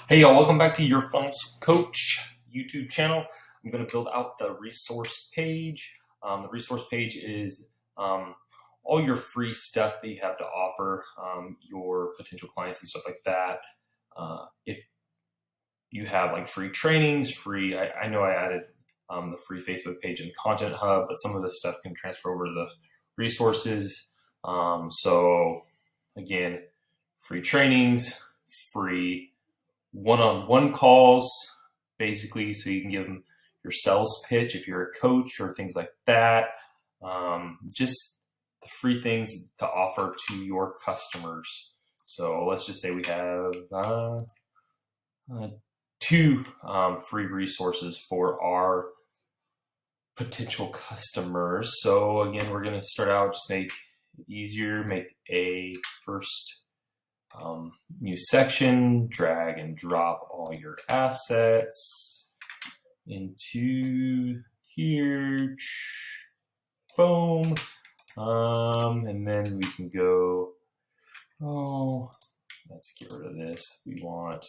Hey y'all, welcome back to your Funnels Coach YouTube channel. I'm going to build out the resource page. The resource page is all your free stuff that you have to offer your potential clients and stuff like that. If you have like free trainings, I know I added the free Facebook page and Content Hub, but some of this stuff can transfer over to the resources. So again, free trainings, free one-on-one calls, basically, so you can give them your sales pitch if you're a coach or things like that. Just the free things to offer to your customers. So let's just say we have two free resources for our potential customers. So again, we're going to start out, just make it easier, make a first new section, drag and drop all your assets into here, boom, and then we can go, let's get rid of this. We want,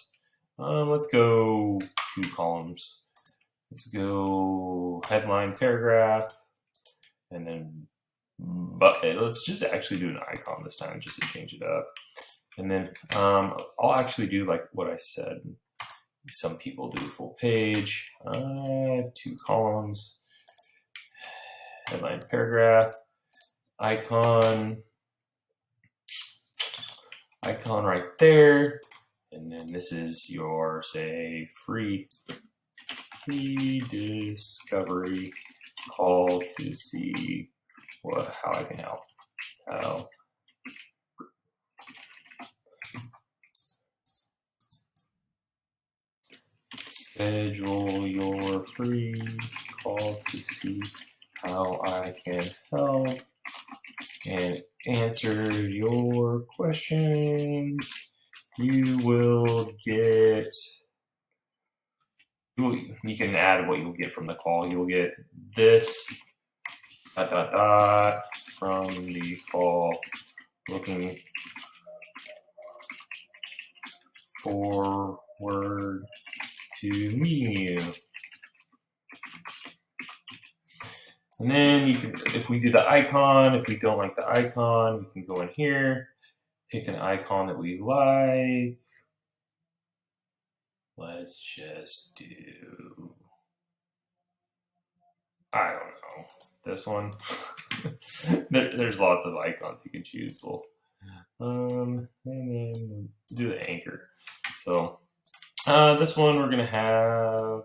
let's go 2 columns. Let's go headline, paragraph, and then, but let's just actually do an icon this time just to change it up. And then I'll actually do like what I said. Some people do full page, 2 columns, headline, paragraph, icon right there. And then this is your, say, free discovery call to see how I can help. Schedule your free call to see how I can help and answer your questions. You will get, you can add what you'll get from the call. You'll get this, ... from the call, looking forward to meeting you. And then you can, if we do the icon, if we don't like the icon, we can go in here, pick an icon that we like. Let's just do, I don't know, this one. There's lots of icons you can choose. And then do the anchor. So this one we're gonna have,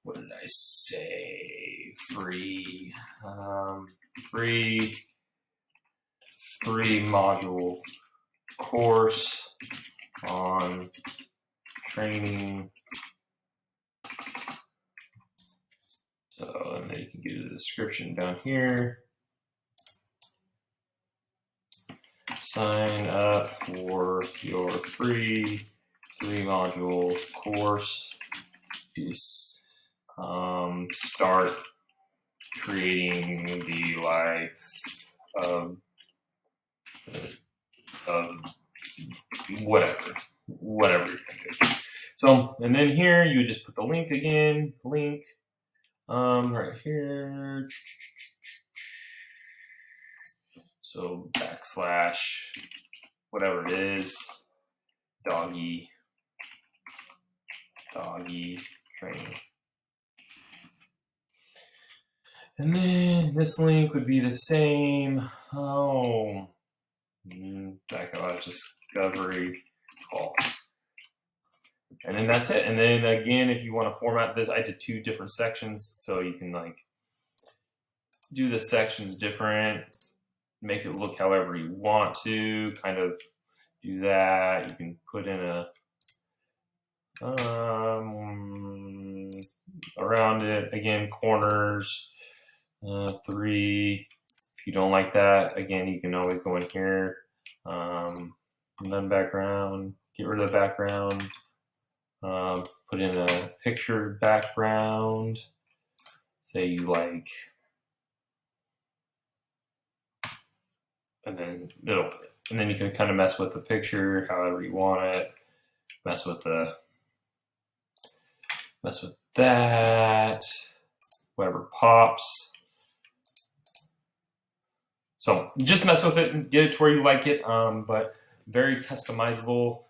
what did I say? Free module course on training. So, and then you can do the description down here. Sign up for your free 3-module course to start creating the life of whatever you're thinking. So, and then here you would just put the link again, right here. So / whatever it is, doggy training. And then this link would be the same. Back / discovery call. And then that's it. And then again, if you want to format this, I did 2 different sections, so you can like do the sections different, make it look however you want to, kind of do that. You can put in a around it, again, corners, 3. If you don't like that, again, you can always go in here, none background, get rid of the background, put in a picture background, say you like, and then you can kind of mess with the picture however you want it. mess with that, whatever pops. So just mess with it and get it to where you like it, but very customizable.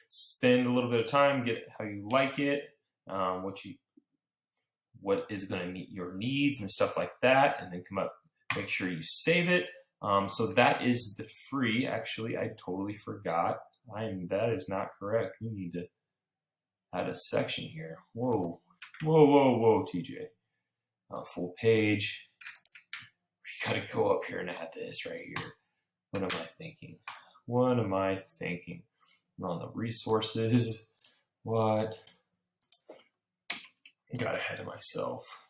Spend a little bit of time, get it how you like it, what is going to meet your needs and stuff like that, and then come up, make sure you save it. So that is the free. Actually, I totally forgot. That is not correct. We need to add a section here. Whoa, TJ. Full page. We gotta go up here and add this right here. What am I thinking? I'm on the resources. What? Got ahead of myself.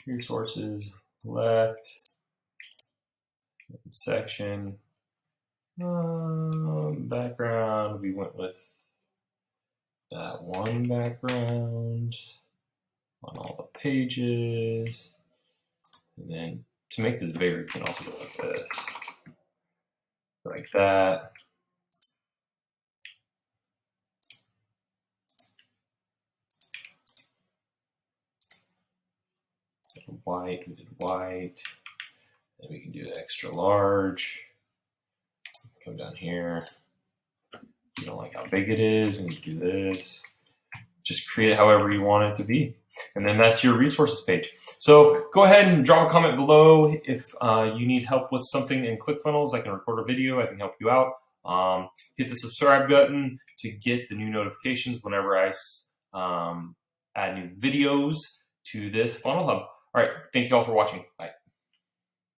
Resources, left, section, background. We went with that one background on all the pages. And then to make this bigger, you can also go like this, like that. White, we did white. Then we can do extra large. Come down here. If you don't like how big it is, we can do this. Just create it however you want it to be. And then that's your resources page. So go ahead and drop a comment below if you need help with something in ClickFunnels. I can record a video. I can help you out. Hit the subscribe button to get the new notifications whenever I add new videos to this Funnel Hub. All right. Thank you all for watching. Bye.